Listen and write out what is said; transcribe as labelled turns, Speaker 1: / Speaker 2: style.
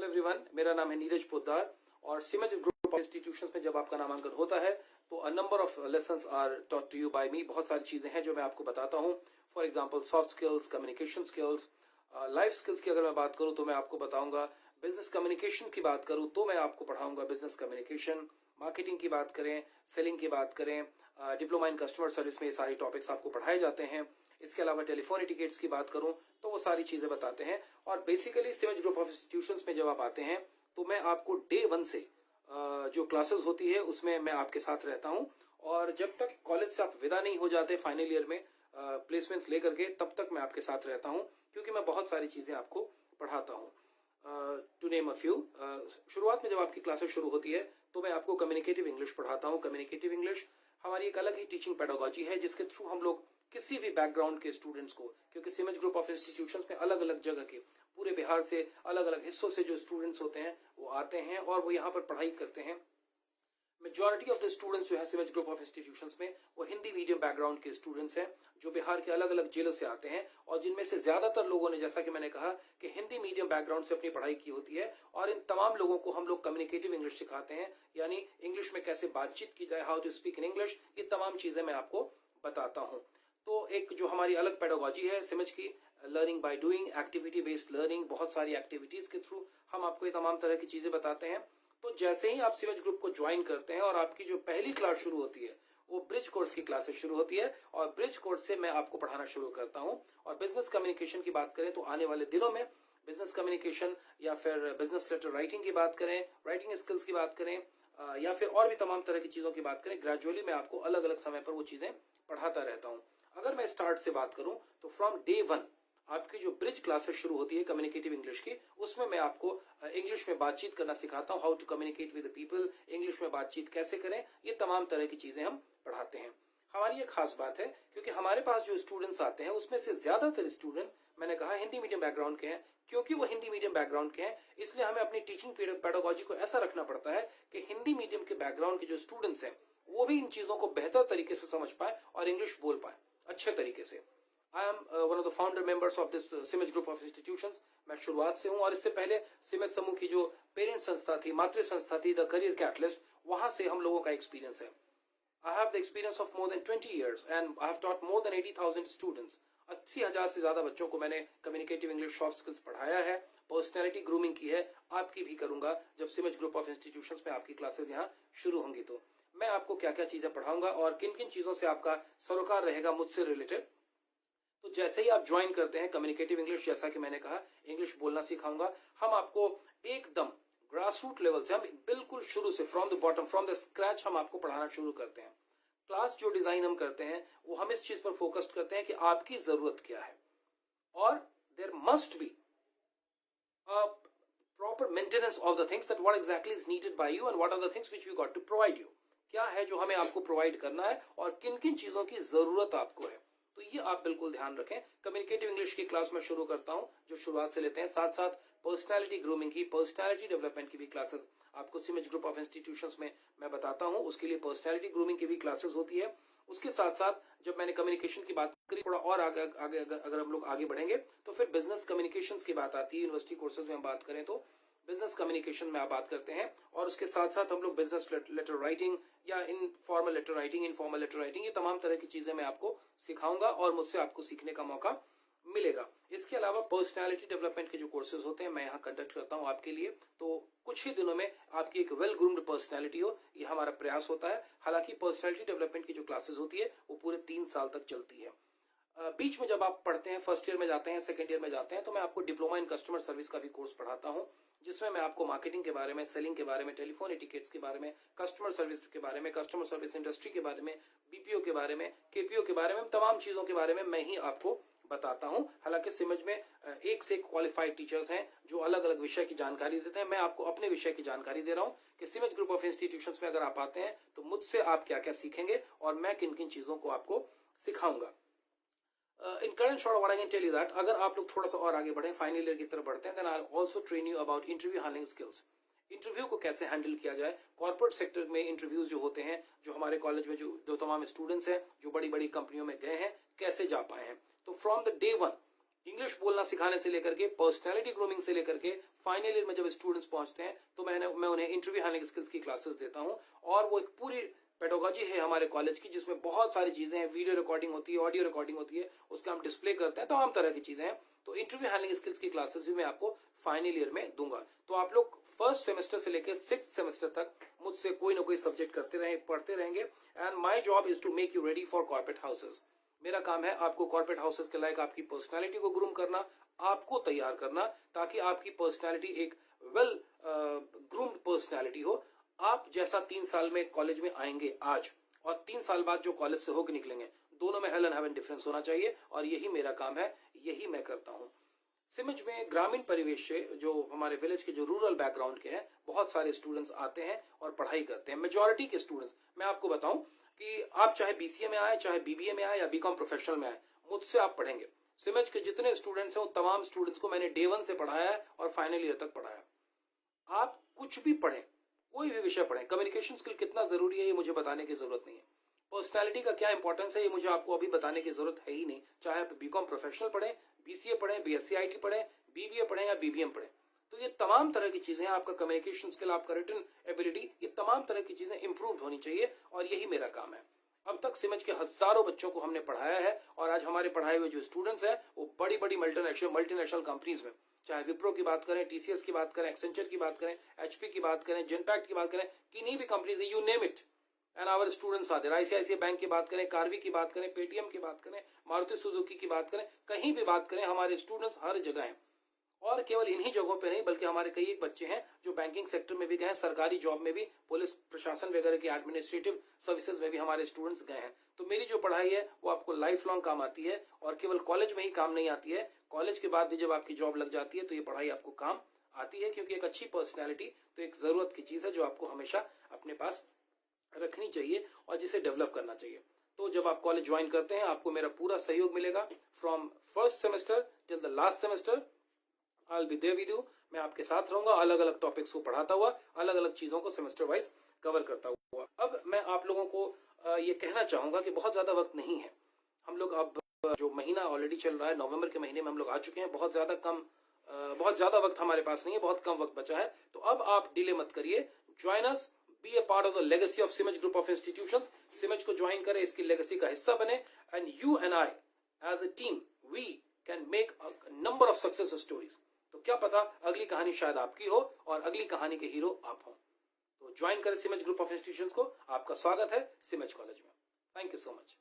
Speaker 1: Everyone, मेरा नाम है नीरज पोद्दार और सिमज ग्रुप ऑफ इंस्टीट्यूशंस में जब आपका नामांकन होता है तो a number of lessons are taught to you by me. बहुत सारी चीजें हैं जो मैं आपको बताता हूँ। For example soft skills, communication skills, life skills की अगर मैं बात करूँ तो मैं आपको बताऊंगा। बिजनेस कम्युनिकेशन की बात करूँ तो मैं आपको पढ़ाऊंगा बिजनेस कम्युनिकेशन। मार्केटिंग की बात करें, सेलिंग की बात करें, डिप्लोमा इन कस्टमर सर्विस में ये सारे टॉपिक्स आपको पढ़ाए जाते हैं। इसके अलावा टेलीफोन एटिकेट्स की बात करूं तो वो सारी चीजें बताते हैं। और बेसिकली सिमज ग्रुप ऑफ इंस्टीट्यूशंस में जब आप आते हैं तो मैं आपको डे 1 से जो क्लासेस होती है उसमें मैं आपके साथ रहता हूं और जब तक कॉलेज से आप विदा नहीं हो जाते फाइनल ईयर में प्लेसमेंट्स लेकर के, तब तक मैं आपके साथ रहता हूं क्योंकि मैं बहुत सारी चीजें आपको पढ़ाता हूं। टू नेम अ फ्यू, शुरुआत में जब आपकी क्लासेस शुरू होती है तो मैं आपको कम्युनिकेटिव इंग्लिश पढ़ाता हूं। कम्युनिकेटिव इंग्लिश हमारी एक अलग ही टीचिंग पेडागोजी है जिसके थ्रू हम लोग किसी भी बैकग्राउंड के स्टूडेंट्स को, क्योंकि सिमज ग्रुप ऑफ इंस्टीट्यूशंस में अलग अलग जगह के, पूरे बिहार से अलग अलग हिस्सों से जो स्टूडेंट्स होते हैं वो आते हैं और वो यहाँ पर पढ़ाई करते हैं। मेजॉरिटी ऑफ द स्टूडेंट्स जो है सिमज ग्रुप ऑफ इंस्टीट्यूशंस में वो हिंदी मीडियम बैकग्राउंड के स्टूडेंट्स हैं जो बिहार के अलग अलग जिलों से आते हैं और जिनमें से ज्यादातर लोगों ने, जैसा कि मैंने कहा, कि हिंदी मीडियम बैकग्राउंड से अपनी पढ़ाई की होती है। और इन तमाम लोगों को हम लोग कम्युनिकेटिव इंग्लिश सिखाते हैं, यानी इंग्लिश में कैसे बातचीत की जाए, how to speak in English, ये तमाम चीजें मैं आपको बताता हूँ। तो एक जो हमारी अलग पेडागोजी है सिमज की, learning by doing, activity based learning, बहुत सारी एक्टिविटीज के थ्रू हम आपको ये तमाम तरह की चीजें बताते हैं। तो जैसे ही आप सिमज ग्रुप को ज्वाइन करते हैं और आपकी जो पहली क्लास शुरू होती है वो ब्रिज कोर्स की क्लासेस शुरू होती है और ब्रिज कोर्स से मैं आपको पढ़ाना शुरू करता हूं। और बिजनेस कम्युनिकेशन की बात करें तो आने वाले दिनों में बिजनेस कम्युनिकेशन या फिर बिजनेस लेटर राइटिंग की बात करें, राइटिंग स्किल्स की बात करें, या फिर और भी तमाम तरह की चीजों की बात करें, ग्रेजुअली मैं आपको अलग अलग समय पर वो चीजें पढ़ाता रहता हूं। अगर मैं स्टार्ट से बात करूं तो फ्रॉम डे 1 आपकी जो ब्रिज क्लासेस शुरू होती है कम्युनिकेटिव इंग्लिश की, उसमें मैं आपको इंग्लिश में बातचीत करना सिखाता हूं। How to communicate with people, English में बातचीत कैसे करें, ये तमाम तरह की चीजें हम पढ़ाते हैं। हमारी ये खास बात है क्योंकि हमारे पास जो स्टूडेंट्स आते हैं उसमें से ज्यादातर स्टूडेंट, मैंने कहा, हिंदी मीडियम बैकग्राउंड के हैं। क्योंकि वो हिंदी मीडियम बैकग्राउंड के हैं इसलिए हमें अपनी टीचिंग पेडागोजी को ऐसा रखना पड़ता है कि हिंदी मीडियम के बैकग्राउंड के जो स्टूडेंट्स हैं वो भी इन चीजों को बेहतर तरीके से समझ पाए और इंग्लिश बोल पाए अच्छे तरीके से। I am one of the founder members of this SIMS group of institutions. मैं शुरुआत से हूं और इससे पहले सिमज समूह की जो पेरेंट संस्था थी, मातृ संस्था थी, द करियर कैटलिस्ट, वहां से हम लोगों का एक्सपीरियंस है। I have the experience of more than 20 years and I have taught more than 80,000 students. 80,000 से ज्यादा बच्चों को मैंने कम्युनिकेटिव इंग्लिश सॉफ्ट स्किल्स पढ़ाया है। पर्सनैलिटी ग्रूमिंग की है, आपकी भी करूंगा जब सिमज ग्रुप ऑफ इंस्टीट्यूशंस में आपकी क्लासेस यहाँ शुरू होंगी। तो मैं आपको क्या क्या चीजें पढ़ाऊंगा और किन किन चीजों से आपका सरोकार रहेगा मुझसे रिलेटेड। तो जैसे ही आप ज्वाइन करते हैं कम्युनिकेटिव इंग्लिश, जैसा कि मैंने कहा, इंग्लिश बोलना सिखाऊंगा। हम आपको एकदम ग्रास रूट लेवल से, हम बिल्कुल शुरू से, from the bottom, from the scratch हम आपको पढ़ाना शुरू करते हैं। क्लास जो डिजाइन हम करते हैं वो हम इस चीज पर फोकस करते हैं कि आपकी जरूरत क्या है और there must be a proper maintenance of the things, that what exactly is needed by you and what are the things which we got to provide you. क्या है जो हमें आपको प्रोवाइड करना है और किन किन चीजों की जरूरत आपको है, तो ये आप बिल्कुल ध्यान रखें। कम्युनिकेटिव इंग्लिश की क्लास में शुरू करता हूं जो शुरुआत से लेते हैं, साथ साथ पर्सनालिटी ग्रूमिंग की, पर्सनालिटी डेवलपमेंट की भी क्लासेस आपको सिमज ग्रुप ऑफ इंस्टीट्यूशंस में मैं बताता हूं। उसके लिए पर्सनालिटी ग्रूमिंग की भी क्लासेस होती है। उसके साथ साथ जब मैंने कम्युनिकेशन की बात करी, थोड़ा और आगे अगर हम लोग आगे बढ़ेंगे तो फिर बिजनेस कम्युनिकेशन की बात आती है। यूनिवर्सिटी कोर्सेज में हम बात करें तो बिजनेस कम्युनिकेशन में आप बात करते हैं और उसके साथ साथ हम लोग बिजनेस लेटर राइटिंग या informal letter writing, informal letter writing, ये तमाम तरह की चीजें मैं आपको सिखाऊंगा और मुझसे आपको सीखने का मौका मिलेगा। इसके अलावा पर्सनालिटी डेवलपमेंट के जो कोर्सेज होते हैं मैं यहाँ कंडक्ट करता हूँ आपके लिए, तो कुछ ही दिनों में आपकी एक वेल ग्रूम्ड पर्सनालिटी हो, ये हमारा प्रयास होता है। हालांकि पर्सनालिटी डेवलपमेंट की जो क्लासेस होती है वो पूरे 3 साल तक चलती है। बीच में जब आप पढ़ते हैं, फर्स्ट ईयर में जाते हैं, सेकेंड ईयर में जाते हैं, तो मैं आपको डिप्लोमा इन कस्टमर सर्विस का भी कोर्स पढ़ाता हूँ जिसमें मैं आपको मार्केटिंग के बारे में, सेलिंग के बारे में, टेलीफोन एटिकेट्स के बारे में, कस्टमर सर्विस के बारे में, कस्टमर सर्विस इंडस्ट्री के बारे में, बीपीओ के बारे में, केपीओ के बारे में, तमाम चीजों के बारे में मैं ही आपको बताता हूं। हालांकि सिमज में एक से एक क्वालिफाइड टीचर्स हैं जो अलग अलग विषय की जानकारी देते हैं। मैं आपको अपने विषय की जानकारी दे रहा हूं कि सिमज ग्रुप ऑफ इंस्टीट्यूशंस में अगर आप आते हैं तो मुझसे आप क्या क्या सीखेंगे और मैं किन किन चीजों को आपको सिखाऊंगा। In current short what I can tell you that अगर आप लोग थोड़ा सा और आगे बढ़े, फाइनल ईयर की तरफ बढ़ते हैं, then I also train you about interview handling skills. Interview को कैसे हैंडल किया जाए, कॉर्पोरेट सेक्टर में इंटरव्यूज जो होते हैं, जो हमारे कॉलेज में जो तमाम स्टूडेंट्स हैं जो बड़ी बड़ी कंपनियों में गए हैं, कैसे जा पाए हैं। तो फ्रॉम द डे 1 इंग्लिश बोलना सिखाने से लेकर के, पर्सनैलिटी ग्रूमिंग से लेकर के, फाइनल ईयर में जब स्टूडेंट्स पहुंचते हैं तो मैं उन्हें इंटरव्यू हैंडलिंग स्किल्स की क्लासेस देता हूं। और वो एक पूरी पेडोलॉजी है हमारे कॉलेज की, जिसमें बहुत सारी चीजें हैं, वीडियो रिकॉर्डिंग होती है, ऑडियो रिकॉर्डिंग होती है, उसका हम डिस्प्ले करते हैं, तमाम तरह की चीजें हैं। तो इंटरव्यू हैंडलिंग स्किल्स की क्लासेस भी मैं आपको फाइनल ईयर में दूंगा। तो आप लोग फर्स्ट सेमेस्टर से लेकर 6th सेमेस्टर तक मुझसे कोई ना कोई सब्जेक्ट पढ़ते रहेंगे। And my job is to make you ready for corporate houses. मेरा काम है आपको कॉर्पोरेट हाउसेस के लायक आपकी पर्सनैलिटी को ग्रूम करना, आपको तैयार करना, ताकि आपकी पर्सनैलिटी एक वेल ग्रूम्ड पर्सनैलिटी हो। आप जैसा 3 साल में कॉलेज में आएंगे आज, और 3 साल बाद जो कॉलेज से होकर निकलेंगे, दोनों में हेल एंड हेवन डिफरेंस होना चाहिए। और यही मेरा काम है, यही मैं करता हूं। सिमज में ग्रामीण परिवेश से, जो हमारे विलेज के जो रूरल बैकग्राउंड के हैं, बहुत सारे स्टूडेंट्स आते हैं और पढ़ाई करते हैं। मेजॉरिटी के स्टूडेंट्स, मैं आपको बताऊं कि आप चाहे बीसीए में आए, चाहे बीबीए में आए या बीकॉम प्रोफेशनल में आए, मुझसे आप पढ़ेंगे। सिमज के जितने स्टूडेंट्स हैं उन तमाम स्टूडेंट्स को मैंने डे 1 से पढ़ाया है और फाइनल ईयर तक पढ़ाया। आप कुछ भी पढ़ें, कोई भी विषय पढ़ें, कम्युनिकेशन स्किल कितना जरूरी है ये मुझे बताने की जरूरत नहीं है। पर्सनैलिटी का क्या इंपॉर्टेंस है ये मुझे आपको अभी बताने की जरूरत है ही नहीं। चाहे आप बीकॉम प्रोफेशनल पढ़ें, बीसीए पढ़ें, बीएससी आईटी पढ़ें, बीबीए पढ़ें या बीबीएम पढ़ें, तो ये तमाम तरह की चीजें, आपका कम्युनिकेशन स्किल, आपका रिटन एबिलिटी, ये तमाम तरह की चीजें इंप्रूव होनी चाहिए। और यही मेरा काम है। अब तक सिमज के हजारों बच्चों को हमने पढ़ाया है, और आज हमारे पढ़ाए हुए जो स्टूडेंट्स हैं वो बड़ी बड़ी मल्टीनेशनल कंपनीज में, चाहे विप्रो की बात करें, टीसीएस की बात करें, एक्सेंचर की बात करें, एचपी की बात करें, जेनपैक्ट की बात करें, किन्हीं भी companies, you name it, and our students आते हैं। आईसीआईसीआई बैंक की बात करें, कार्वी की बात करें, पेटीएम की बात करें, मारुति सुजुकी की बात करें, कहीं भी बात करें, हमारे स्टूडेंट्स हर जगह हैं। और केवल इन्हीं जगहों पे नहीं, बल्कि हमारे कई एक बच्चे हैं जो बैंकिंग सेक्टर में भी गए हैं, सरकारी जॉब में भी, पुलिस प्रशासन वगैरह की एडमिनिस्ट्रेटिव सर्विसेज में भी हमारे स्टूडेंट्स गए हैं। तो मेरी जो पढ़ाई है वो आपको लाइफ लॉन्ग काम आती है, और केवल कॉलेज में ही काम नहीं आती है, कॉलेज के बाद भी जब आपकी जॉब लग जाती है तो ये पढ़ाई आपको काम आती है। क्योंकि एक अच्छी पर्सनैलिटी तो एक जरूरत की चीज है जो आपको हमेशा अपने पास रखनी चाहिए और जिसे डेवलप करना चाहिए। तो जब आप कॉलेज ज्वाइन करते हैं, आपको मेरा पूरा सहयोग मिलेगा। From first semester till the last semester I will be there with you. मैं आपके साथ रहूंगा, अलग अलग टॉपिक्स को पढ़ाता हुआ, अलग अलग चीजों को सेमेस्टर वाइज कवर करता हुआ। अब मैं आप लोगों को ये कहना चाहूंगा कि बहुत ज्यादा वक्त नहीं है। हम लोग अब जो महीना ऑलरेडी चल रहा है, नवंबर के महीने में हम लोग आ चुके हैं। बहुत ज्यादा वक्त हमारे पास नहीं है, बहुत कम वक्त बचा है। तो अब आप डिले मत करिए, join us, be a part of the legacy of SIMS group of institutions. SIMS को ज्वाइन करें, इसकी लेगेसी का हिस्सा बने, and you and I as a team we can make a number of success stories. तो क्या पता अगली कहानी शायद आपकी हो और अगली कहानी के हीरो आप हो। तो ज्वाइन करें सिमज ग्रुप ऑफ इंस्टीट्यूशंस को। आपका स्वागत है सिमज कॉलेज में। Thank you so much.